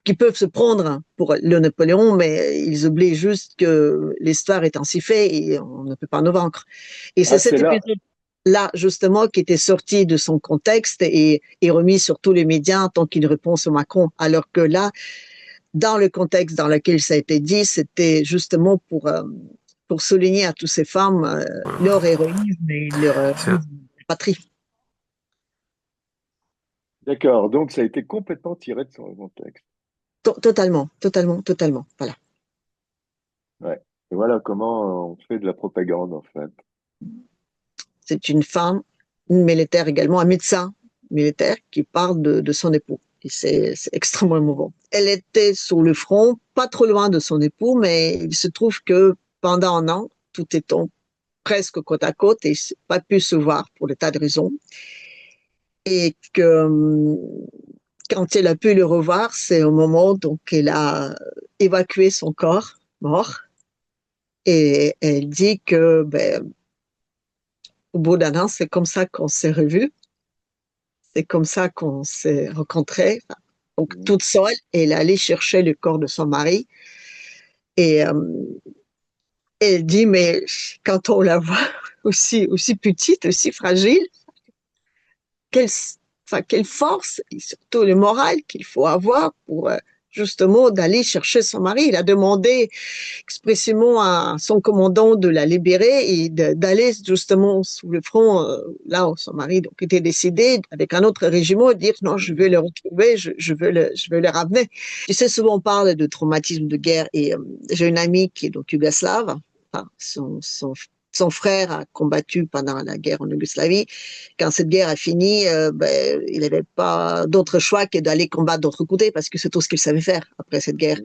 qui peuvent se prendre pour le Napoléon, mais ils oublient juste que l'histoire est ainsi faite et on ne peut pas nous vaincre. Et c'est Ah, cet c'est là. épisode-là, justement, qui était sorti de son contexte et remis sur tous les médias en tant qu'une réponse à Macron. Alors que là, dans le contexte dans lequel ça a été dit, c'était justement pour souligner à toutes ces femmes leur héroïsme et leur C'est patrie. D'accord, donc ça a été complètement tiré de son contexte. Totalement, totalement, totalement. Voilà. Ouais. Et voilà comment on fait de la propagande, en fait. C'est une femme, une militaire également, un médecin militaire qui parle de son époux. Et c'est extrêmement émouvant. Elle était sur le front, pas trop loin de son époux, mais il se trouve que pendant un an, tout étant presque côte à côte et pas pu se voir pour des tas de raisons. Et que quand elle a pu le revoir, c'est au moment donc qu'elle a évacué son corps mort. Et elle dit que au bout d'un an, c'est comme ça qu'on s'est revus. C'est comme ça qu'on s'est rencontrés. Donc, Mhm. toute seule, elle est allée chercher le corps de son mari. Et elle dit, mais quand on la voit aussi petite, aussi fragile, quelle, enfin, quelle force et surtout le moral qu'il faut avoir pour justement d'aller chercher son mari. Il a demandé expressément à son commandant de la libérer et d'aller justement sous le front, là où son mari donc, était décédé, avec un autre régiment, et dire non, je vais le retrouver, je veux le ramener. Tu sais, souvent on parle de traumatisme de guerre et j'ai une amie qui est donc yougoslave, enfin, son frère a combattu pendant la guerre en Yougoslavie. Quand cette guerre a fini, il n'avait pas d'autre choix que d'aller combattre d'autre côté parce que c'est tout ce qu'il savait faire après cette guerre.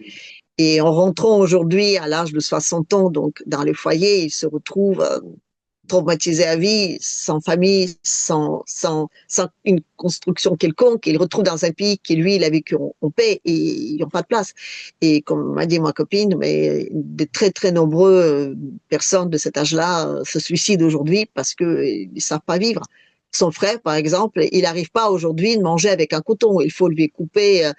Et en rentrant aujourd'hui à l'âge de 60 ans, donc dans le foyer, il se retrouve traumatisé à vie, sans famille, sans une construction quelconque. Il retrouve dans un pays qui, lui, il a vécu en paix et ils n'ont pas de place. Et comme m'a dit ma copine, mais de très, très nombreuses personnes de cet âge-là se suicident aujourd'hui parce qu'ils ne savent pas vivre. Son frère, par exemple, il n'arrive pas aujourd'hui de manger avec un couteau. Il faut lui couper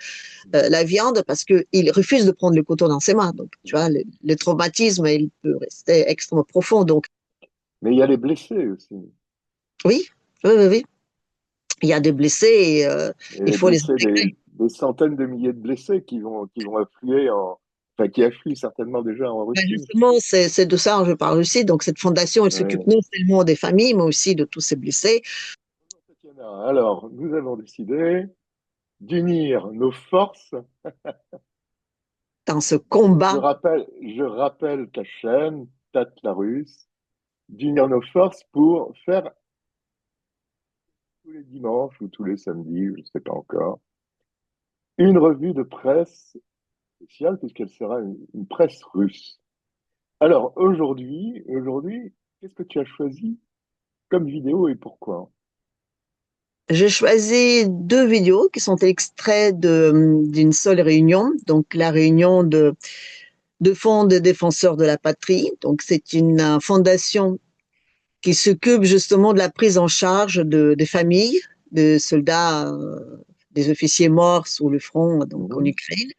la viande parce qu'il refuse de prendre le couteau dans ses mains. Donc, tu vois, le traumatisme, il peut rester extrêmement profond. Donc, Mais il y a les blessés aussi. oui, oui, oui, oui. Il y a des blessés et Et il les faut les blessés, intégrer. des centaines de milliers de blessés qui vont affluer enfin, qui affluent certainement déjà en Ben Russie. justement, c'est de ça que je parle aussi. Donc, cette fondation, elle s'occupe Oui. non seulement des familles, mais aussi de tous ces blessés. Tatiana, alors, nous avons décidé d'unir nos forces. Dans ce combat, Je rappelle ta chaîne, Tat la Russe, d'unir nos forces pour faire tous les dimanches ou tous les samedis, je ne sais pas encore, une revue de presse spéciale, puisqu'elle sera une presse russe. Alors, aujourd'hui, qu'est-ce que tu as choisi comme vidéo et pourquoi? j'ai choisi deux vidéos qui sont extraits d'une seule réunion. Donc, la réunion de Fonds de défenseurs de la patrie. Donc, c'est une fondation qui s'occupe justement de la prise en charge des familles de soldats, des officiers morts sur le front, donc en Mhm. Ukraine,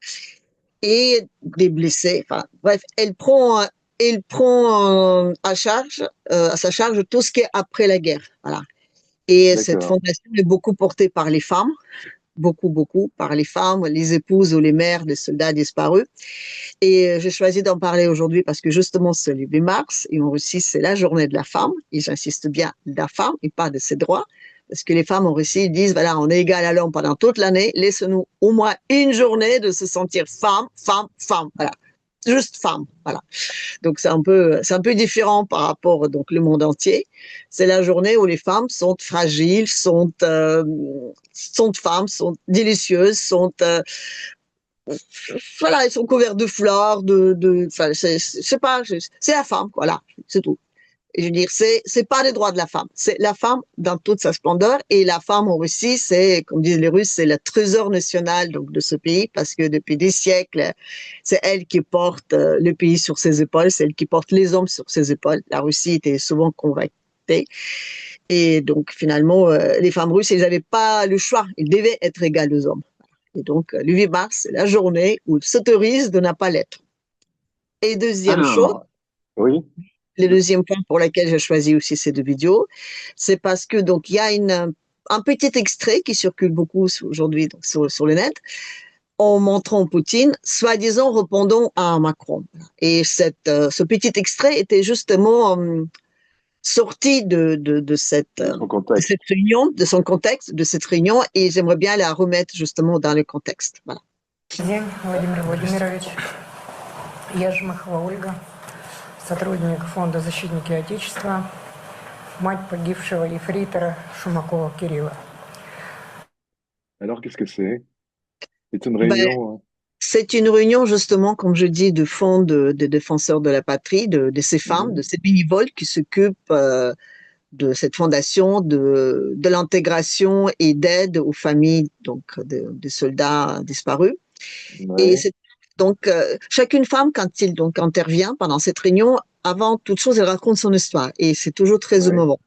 et des blessés. Enfin, bref, elle prend à sa charge tout ce qui est après la guerre. Voilà. Et cette D'accord. fondation est beaucoup portée par les femmes, beaucoup, beaucoup par les femmes, les épouses ou les mères des soldats disparus. Et j'ai choisi d'en parler aujourd'hui parce que justement, c'est le 8 mars et en Russie, c'est la journée de la femme. Et j'insiste bien, de la femme et pas de ses droits. Parce que les femmes en Russie disent, voilà, on est égal à l'homme pendant toute l'année. Laissez-nous au moins une journée de se sentir femme, femme, femme. Voilà. Juste femme. Voilà. Donc c'est un peu différent par rapport donc le monde entier. C'est la journée où les femmes sont fragiles, sont femmes, sont délicieuses, sont voilà, ils sont couverts de fleurs, enfin, c'est pas, c'est la femme, voilà, c'est tout. Et je veux dire, c'est pas les droits de la femme, c'est la femme dans toute sa splendeur. Et la femme en Russie, c'est, comme disent les Russes, c'est le trésor national donc de ce pays parce que depuis des siècles, c'est elle qui porte le pays sur ses épaules, c'est elle qui porte les hommes sur ses épaules. La Russie était souvent convaincue. Et donc finalement, les femmes russes, elles n'avaient pas le choix, elles devaient être égales aux hommes. Et donc, le 8 mars, c'est la journée où il s'autorise de ne pas l'être. Et deuxième chose, Alors, oui, le deuxième point pour lequel j'ai choisi aussi ces deux vidéos, c'est parce que donc il y a un petit extrait qui circule beaucoup aujourd'hui sur le net en montrant Poutine, soi-disant répondant à Macron. Et ce petit extrait était justement sorti de son contexte. cette réunion, de son contexte, de cette réunion, et j'aimerais bien la remettre justement dans le contexte. Voilà. День, Владимир Владимирович. Я Жмыхова Ольга, сотрудник Фонда «Защитники Отечества», мать погибшего ефрейтора Шумакова Кирилла. Alors, qu'est-ce que c'est? C'est une Ben, réunion. Hein. c'est une réunion justement, comme je dis, de fonds de défenseurs de la patrie, de ces femmes, de Mhm. ces bénévoles qui s'occupent de cette fondation, de l'intégration et d'aide aux familles donc des soldats disparus. Et Ouais, c'est donc chacune femme quand il donc intervient pendant cette réunion, avant toute chose, elle raconte son histoire et c'est toujours très ouais. émouvant.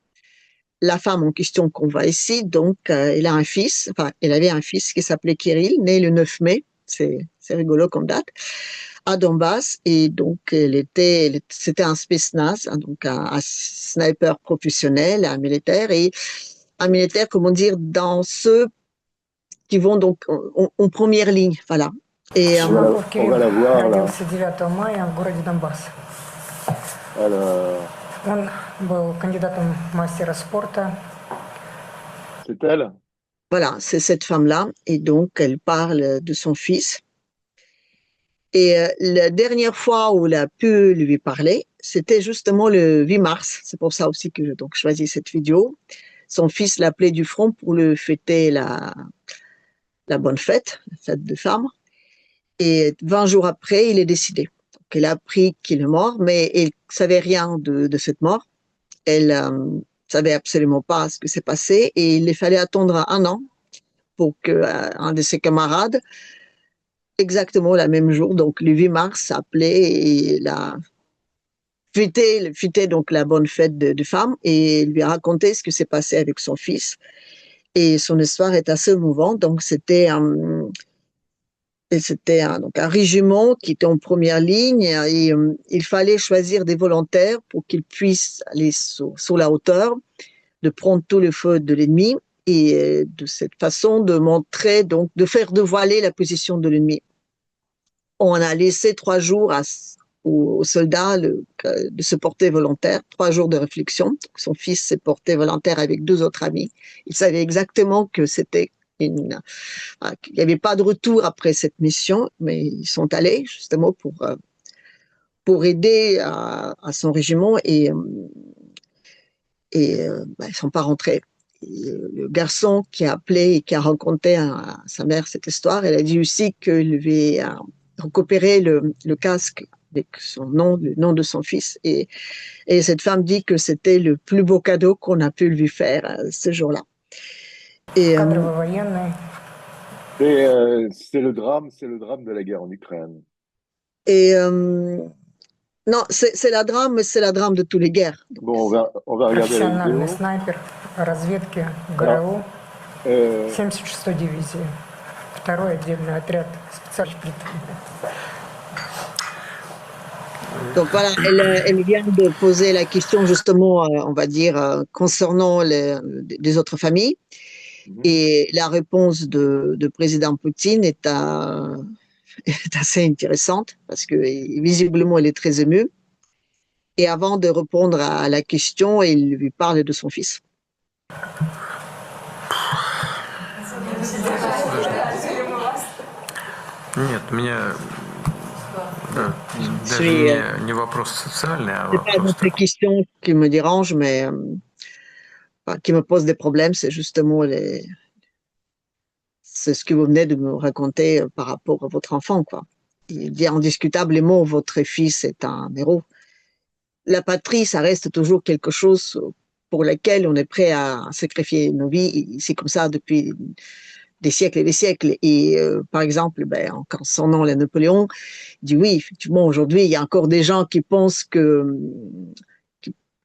La femme en question qu'on voit ici, donc, elle a un fils, enfin, elle avait un fils qui s'appelait Kirill, né le 9 mai, c'est rigolo comme date, à Donbass, et donc, c'était un Spetsnaz, hein, donc un sniper professionnel, un militaire, et un militaire, comment dire, dans ceux qui vont donc en première ligne, voilà. Et Шумаков On va Кирилл la voir là. родился 9 мая в городе Донбасс. Alors, Он был кандидатом в мастера спорта. c'est elle? voilà, c'est cette femme-là, et donc, elle parle de son fils. Et la dernière fois où elle a pu lui parler, c'était justement le 8 mars. C'est pour ça aussi que j'ai donc choisi cette vidéo. Son fils l'appelait du front pour le fêter la bonne fête, la fête de femmes. Et 20 jours après, il est décédé. Donc, elle a appris qu'il est mort, mais elle savait rien de cette mort. Elle savait absolument pas ce que s'est passé et il fallait attendre un an pour que un de ses camarades, exactement le même jour, donc le 8 mars, s'appelait et la fêtait donc la bonne fête de femme et lui a raconté ce qui s'est passé avec son fils. Et son histoire est assez émouvante. Donc, donc un régiment qui était en première ligne et il fallait choisir des volontaires pour qu'ils puissent aller sur la hauteur, de prendre tout le feu de l'ennemi et de cette façon de montrer, donc de faire dévoiler la position de l'ennemi. On a laissé 3 jours aux soldats de se porter volontaire, 3 jours de réflexion. Son fils s'est porté volontaire avec 2 autres amis. Il savait exactement que c'était qu'il n'y avait pas de retour après cette mission, mais ils sont allés justement pour aider à son régiment et ils ne sont pas rentrés. Et le garçon qui a appelé et qui a raconté à sa mère cette histoire, elle a dit aussi qu'il lui a récupéré le casque avec le nom de son fils. Et cette femme dit que c'était le plus beau cadeau qu'on a pu lui faire ce jour-là. Et, Кадровый военный. C'est le drame de la guerre en Ukraine. et non, c'est la drame de toutes les guerres. Donc, Bon, on va regarder la Профессиональный vidéo. снайпер разведки Alors, ГРУ euh, 76-й дивизии. Второй отдельный отряд специальных предприятий. donc voilà, elle vient de poser la question justement, on va dire, concernant les autres familles. mhm. Et la réponse de président Poutine est assez intéressante parce que visiblement, elle est très émue. Et avant de répondre à la question, il lui parle de son fils. Нет, меня да, Je даже suis, не вопрос soциальный, а c'est pas вопрос notre такой. question qui me dérange, mais enfin, qui me pose des problèmes, c'est justement c'est ce que vous venez de me raconter par rapport à votre enfant, quoi. Il dit indiscutablement, votre fils est un héros. La patrie, ça reste toujours quelque chose pour lequel on est prêt à sacrifier nos vies. C'est comme ça depuis des siècles et des siècles. Et par exemple, en concernant les Napoléon, il dit oui, effectivement, aujourd'hui, il y a encore des gens qui pensent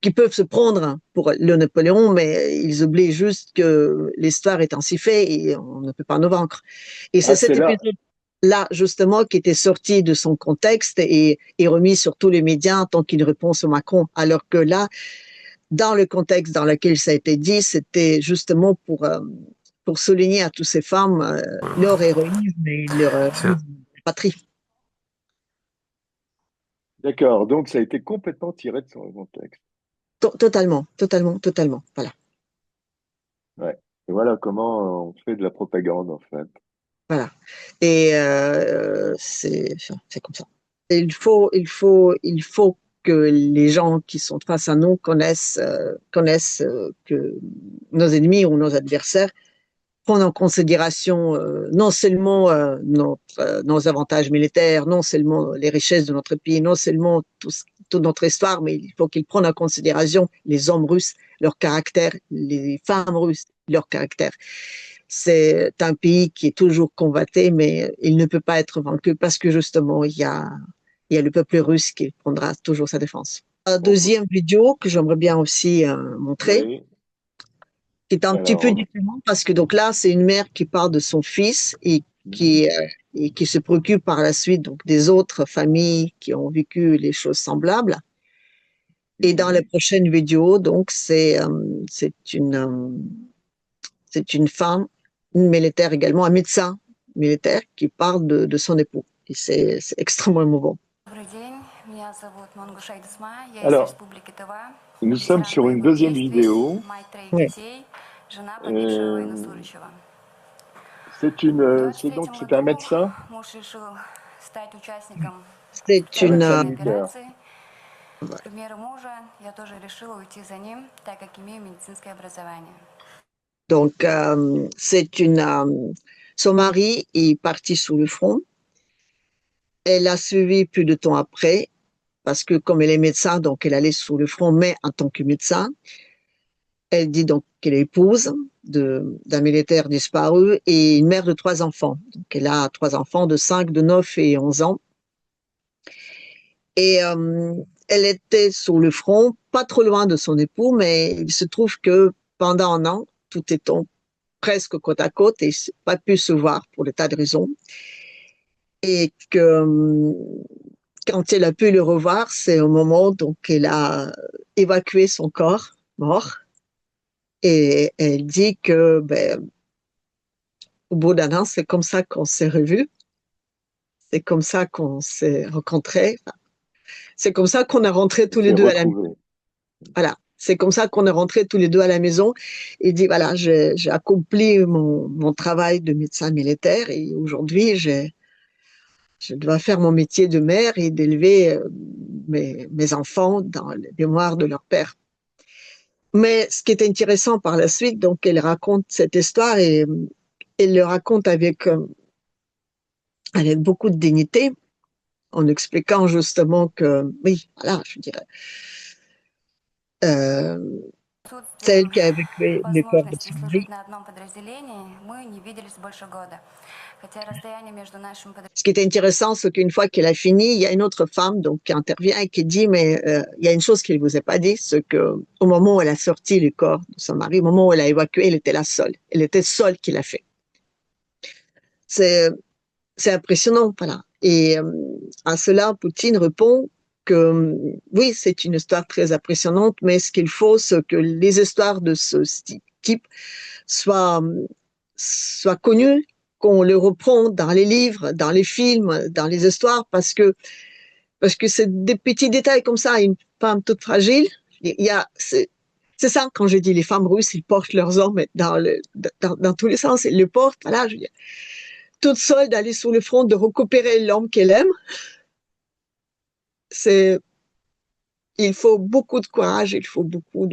qui peuvent se prendre pour le Napoléon, mais ils oublient juste que l'histoire est ainsi faite et on ne peut pas nous vaincre. Et c'est Ah, cet c'est là. épisode-là, justement, qui était sorti de son contexte et remis sur tous les médias en tant qu'une réponse au Macron. Alors que là, dans le contexte dans lequel ça a été dit, c'était justement pour souligner à toutes ces femmes leur héroïsme et leur C'est patrie. D'accord, donc ça a été complètement tiré de son contexte. Totalement, totalement, totalement. Voilà, Ouais. Et voilà comment on fait de la propagande, en fait. voilà. Et c'est comme ça. Et il faut que les gens qui sont face à nous connaissent que nos ennemis ou nos adversaires prendre en considération non seulement nos avantages militaires, non seulement les richesses de notre pays, non seulement toute notre histoire, mais il faut qu'ils prennent en considération les hommes russes, leur caractère, les femmes russes, leur caractère. C'est un pays qui est toujours combattu, mais il ne peut pas être vaincu parce que justement, il y a le peuple russe qui prendra toujours sa défense. La deuxième vidéo que j'aimerais bien aussi montrer, Oui. qui est un petit peu Alors, différent parce que donc là, c'est une mère qui parle de son fils et qui se préoccupe par la suite donc des autres familles qui ont vécu les choses semblables. Et dans la prochaine vidéo, donc c'est une femme, une militaire également, un médecin militaire qui parle de son époux. Et c'est extrêmement émouvant. alors, nous sommes sur une deuxième vidéo. Oui. C'est un médecin, C'est un une, médecin militaire. donc son mari est parti sur le front. Elle a suivi plus de temps après parce que comme elle est médecin, donc elle allait sur le front, mais en tant que médecin. Elle dit donc qu'elle est épouse d'un militaire disparu et une mère de 3 enfants. Donc elle a 3 enfants de 5, de 9 et 11 ans. Et elle était sur le front, pas trop loin de son époux, mais il se trouve que pendant un an, tout étant presque côte à côte et pas pu se voir pour des tas de raisons. Et que quand elle a pu le revoir, c'est au moment donc qu'elle a évacué son corps mort. Et elle dit que au bout d'un an, c'est comme ça qu'on s'est revus, c'est comme ça qu'on s'est rencontrés, enfin, c'est comme ça qu'on est rentrés tous les C'est deux à la maison. retrouvé. Voilà, c'est comme ça qu'on est rentrés tous les deux à la maison. Et dit voilà, j'ai accompli mon travail de médecin militaire et aujourd'hui, je dois faire mon métier de mère et d'élever mes enfants dans la mémoire de leur père. Mais ce qui est intéressant par la suite, donc elle raconte cette histoire et elle le raconte avec beaucoup de dignité, en expliquant justement que, oui, voilà, je dirais, euh, celle qui a évacué le corps de son mari. Ce qui est intéressant, c'est qu'une fois qu'elle a fini, il y a une autre femme donc qui intervient et qui dit, mais il y a une chose qu'elle vous a pas dit, c'est que au moment où elle a sorti le corps de son mari, au moment où elle a évacué, elle était la seule. Elle était seule qui l'a fait. C'est impressionnant, voilà. Et à cela, Poutine répond que oui, c'est une histoire très impressionnante, mais ce qu'il faut, c'est que les histoires de ce type soient connues, qu'on les reprend dans les livres, dans les films, dans les histoires, parce que c'est des petits détails comme ça. Une femme toute fragile, il y a c'est ça quand je dis les femmes russes, ils portent leurs hommes dans tous les sens, ils le portent. Voilà, je veux dire, toute seule d'aller sur le front, de récupérer l'homme qu'elle aime, c'est, il faut beaucoup de courage, il faut beaucoup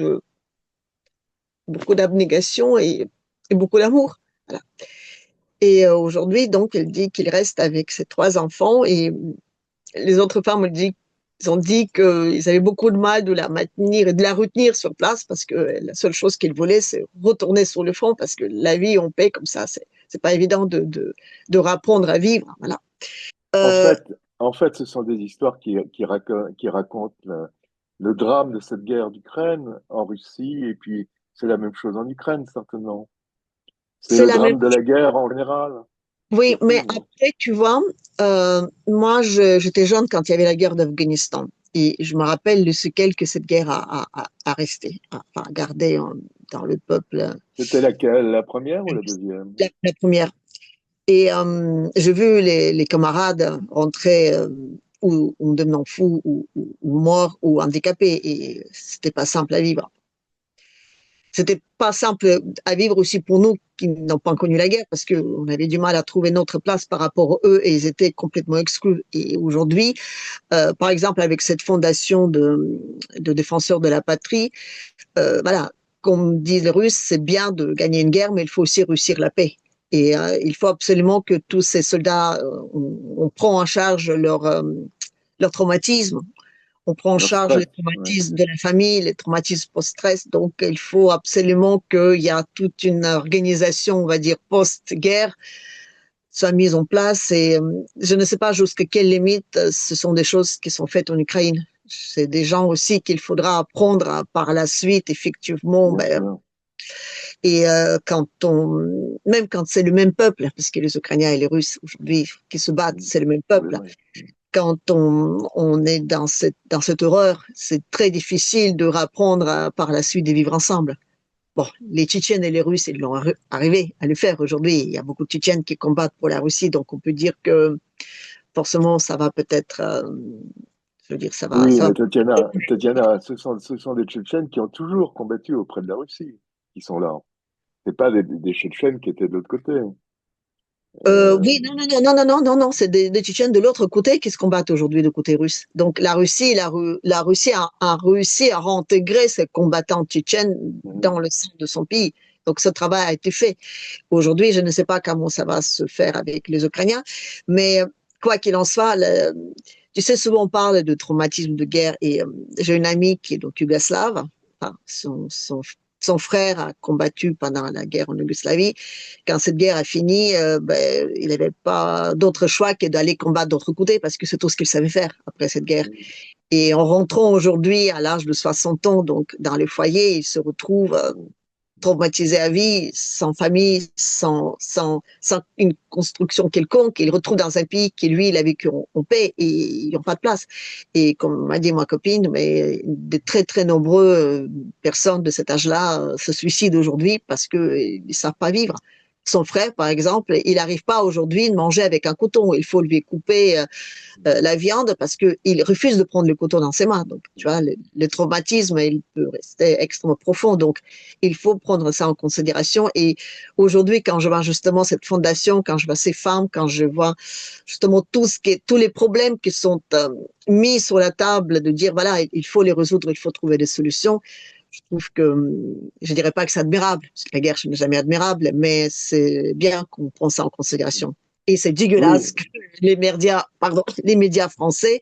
d'abnégation et beaucoup d'amour. Voilà. Et aujourd'hui, donc, elle dit qu'il reste avec ses 3 enfants et les autres femmes ils ont dit qu'ils avaient beaucoup de mal de la maintenir et de la retenir sur place parce que la seule chose qu'ils voulaient, c'est retourner sur le front parce que la vie en paix comme ça, c'est pas évident de réapprendre à vivre. Voilà. En fait, ce sont des histoires qui racontent le drame de cette guerre d'Ukraine en Russie, et puis c'est la même chose en Ukraine, certainement. C'est C'est le la même. drame de la guerre en général, je Oui, mais trouve. après, tu vois, moi, j'étais jeune quand il y avait la guerre d'Afghanistan. Et je me rappelle le séquelles que cette guerre a resté, a gardé dans le peuple, C'était laquelle, la première ou la deuxième? la première. Et j'ai vu les camarades rentrer ou devenant fous ou morts ou handicapés. Et c'était pas simple à vivre. C'était pas simple à vivre aussi pour nous qui n'ont pas connu la guerre parce qu'on avait du mal à trouver notre place par rapport à eux et ils étaient complètement exclus. Et aujourd'hui, par exemple, avec cette fondation de défenseurs de la patrie, voilà, comme disent les Russes, c'est bien de gagner une guerre, mais il faut aussi réussir la paix. Et il faut absolument que tous ces soldats, on prend en charge leur traumatisme, on prend en Leur charge les stress, ouais. traumatismes de la famille, les traumatismes post-stress. Donc, il faut absolument qu'il y a toute une organisation, on va dire, post-guerre soit mise en place. Et je ne sais pas jusqu'à quelle limite ce sont des choses qui sont faites en Ukraine. C'est des gens aussi qu'il faudra apprendre par la suite, effectivement. Bien Ben, sûr. et même quand c'est le même peuple, parce que les Ukrainiens et les Russes aujourd'hui qui se battent, Mm. c'est le même Oui, peuple. oui. Quand on est dans cette horreur, c'est très difficile de rapprendre par la suite de vivre ensemble. Bon, les Tchétchènes et les Russes, ils l'ont arrivé à le faire aujourd'hui. Il y a beaucoup de Tchétchènes qui combattent pour la Russie, donc on peut dire que forcément, ça va peut-être, je veux dire, Oui, ça va. mais Tatiana, ce sont des Tchétchènes qui ont toujours combattu auprès de la Russie, qui sont là. C'est pas des Tchétchènes qui étaient de l'autre côté. Euh, Oui, non, non, non, non, non, non, non, non, c'est des Tchétchènes de l'autre côté qui se combattent aujourd'hui du côté russe. Donc la Russie a réussi à réintégrer ces combattants tchétchènes mhm. dans le sein de son pays. Donc ce travail a été fait. Aujourd'hui, je ne sais pas comment ça va se faire avec les Ukrainiens, mais quoi qu'il en soit, tu sais, souvent on parle de traumatisme de guerre et j'ai une amie qui est donc yougoslave. Enfin, son frère a combattu pendant la guerre en Yougoslavie. Quand cette guerre a fini, ben, il n'avait pas d'autre choix que d'aller combattre d'autre côté parce que c'est tout ce qu'il savait faire après cette guerre. Et en rentrant aujourd'hui à l'âge de 60 ans, donc dans le foyer, il se retrouve traumatisé à vie, sans famille, sans une construction quelconque. Il retrouve dans un pays qui, lui, il a vécu en paix et ils n'ont pas de place. Et comme m'a dit ma copine, mais de très, très nombreuses personnes de cet âge-là se suicident aujourd'hui parce qu'ils ne savent pas vivre. Son frère, par exemple, il n'arrive pas aujourd'hui de manger avec un couteau. Il faut lui couper la viande parce qu'il refuse de prendre le couteau dans ses mains. Donc, tu vois, le traumatisme, il peut rester extrêmement profond. Donc, il faut prendre ça en considération. Et aujourd'hui, quand je vois justement cette fondation, quand je vois ces femmes, quand je vois justement tous les problèmes qui sont mis sur la table, de dire, voilà, il faut les résoudre, il faut trouver des solutions. Je trouve que, je dirais pas que c'est admirable, parce que la guerre, ce n'est jamais admirable, mais c'est bien qu'on prend ça en considération. Et c'est dégueulasse Oui, que les médias français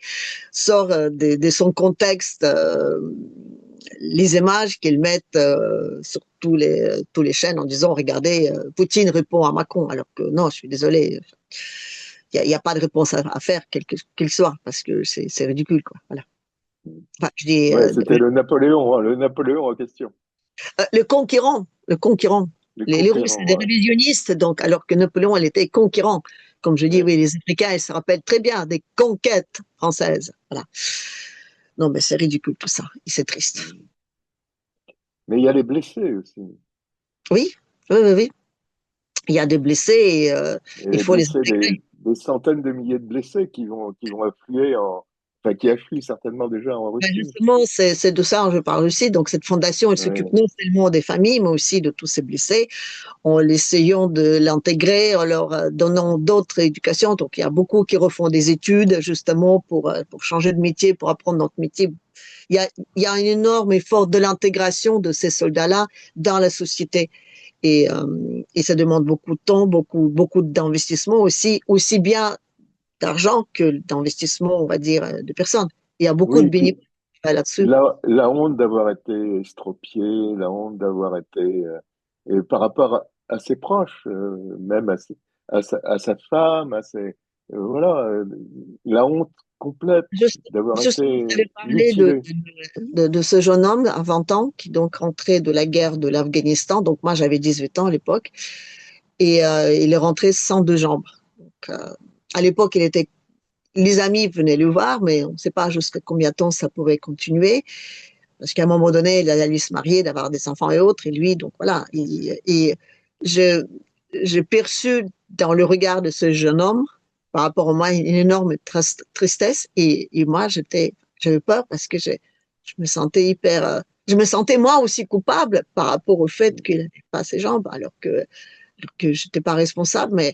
sortent de son contexte les images qu'ils mettent sur tous les chaînes en disant regardez, Poutine répond à Macron, alors que non, je suis désolé, il y a pas de réponse à faire, quel soit, parce que c'est ridicule, quoi. Voilà. Enfin, je dis ouais, c'était le Napoléon en question, le conquérant, le conquérant. les Les Russes, c'est des conquérants. Ouais. révisionnistes, donc, alors que Napoléon, elle était conquérant. Comme je dis, Ouais. oui, les Africains, ils se rappellent très bien des conquêtes françaises. Voilà. Non, mais c'est ridicule tout ça. Et c'est triste. Mais il y a les blessés aussi. Oui, oui, oui, oui. Il y a des blessés et Et il les faut les blessés, intégrer. des centaines de milliers de blessés qui vont affluer enfin, qui affluent certainement déjà en Ben Russie. justement, c'est de ça que je parle aussi. Donc, cette fondation, elle s'occupe Ouais. non seulement des familles, mais aussi de tous ces blessés, en essayant de l'intégrer, en leur donnant d'autres éducations. Donc, il y a beaucoup qui refont des études, justement, pour changer de métier, pour apprendre notre métier. Il y a un énorme effort de l'intégration de ces soldats-là dans la société. Et ça demande beaucoup de temps, beaucoup d'investissement aussi, aussi bien d'argent que d'investissement, on va dire, de personnes. Il y a beaucoup de Oui, puis bénéfices là-dessus. la honte d'avoir été estropié, la honte d'avoir été, et par rapport à ses proches, même à sa femme, voilà, la honte complète Je, d'avoir justement, été j'avais parlé mutilé. de ce jeune homme à 20 ans qui donc rentrait de la guerre de l'Afghanistan. Donc moi, j'avais 18 ans à l'époque. Et il est rentré sans deux jambes. Donc, à l'époque, les amis venaient le voir, mais on ne sait pas jusqu'à combien de temps ça pouvait continuer. Parce qu'à un moment donné, il allait se marier, d'avoir des enfants et autres. Et lui, donc voilà. Et je, j'ai perçu dans le regard de ce jeune homme, par rapport à moi, une énorme tristesse. Et moi, j'avais peur parce que je me sentais je me sentais moi aussi coupable par rapport au fait qu'il n'avait pas ses jambes, alors que je n'étais pas responsable. Mais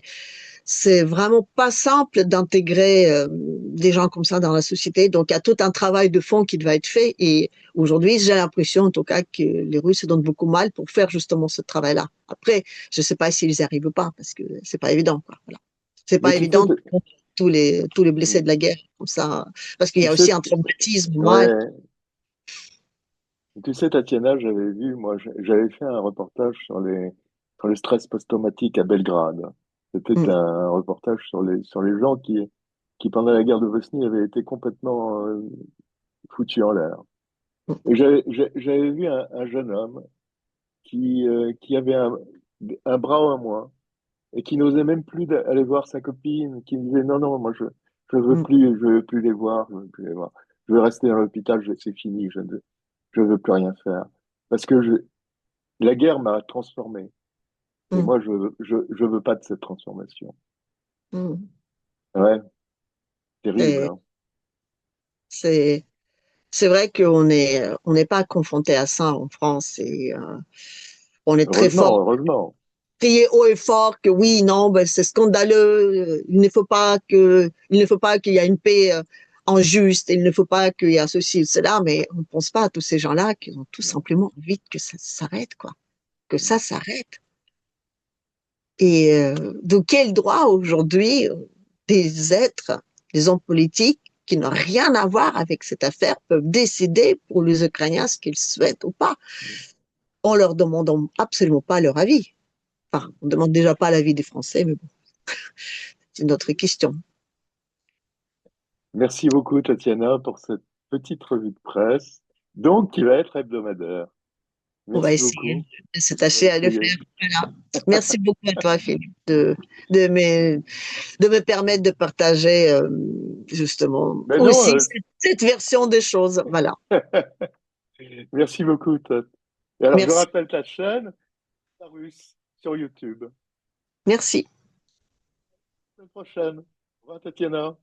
c'est vraiment pas simple d'intégrer des gens comme ça dans la société. Donc, il y a tout un travail de fond qui doit être fait. Et aujourd'hui, j'ai l'impression, en tout cas, que les Russes se donnent beaucoup mal pour faire justement ce travail-là. Après, je ne sais pas s'ils y arrivent pas, parce que c'est pas évident, quoi. Voilà. C'est Mais pas évident de prendre tous les blessés de la guerre comme ça, parce qu'il y tu a sais, aussi un traumatisme. Moi, ouais, tu sais, Tatiana, j'avais vu, moi, j'avais fait un reportage sur le stress post-traumatique à Belgrade. C'était mm, un reportage sur les gens qui, pendant la guerre de Bosnie, avaient été complètement foutus en l'air. mm, Et j'avais vu un jeune homme qui avait un bras en moins et qui n'osait même plus aller voir sa copine, qui me disait non, non, moi mm, je veux plus les voir, je veux plus les voir. Je veux rester dans l'hôpital, c'est fini, je veux plus rien faire. Parce que la guerre m'a transformé. Et mm, moi, je veux pas de cette transformation. mm. Ouais, terrible, Et hein. c'est c'est vrai on n'est pas confronté à ça en France et on est très fort Heureusement, heureusement. crier haut et fort que oui, non, ben c'est scandaleux. Il ne faut pas qu'il y ait une paix injuste. Il ne faut pas qu'il y ait ceci ou cela. Mais on ne pense pas à tous ces gens-là qui ont tout simplement envie que ça s'arrête, quoi. Que ça s'arrête. Et de quel droit aujourd'hui des êtres, des hommes politiques qui n'ont rien à voir avec cette affaire peuvent décider pour les Ukrainiens ce qu'ils souhaitent ou pas, en leur demandant absolument pas leur avis. Enfin, on ne demande déjà pas l'avis des Français, mais bon, c'est une autre question. Merci beaucoup, Tatiana, pour cette petite revue de presse, donc qui va être hebdomadaire. On va Merci essayer beaucoup. de On va s'attacher à le essayer. faire. Voilà. Merci beaucoup à toi, Philippe, de me permettre de partager justement Mais non, aussi cette version des choses. Voilà. merci beaucoup, Tot. Et alors, je Merci. rappelle ta chaîne, la Russe, sur YouTube. Merci. À la prochaine. Au revoir, Tatiana.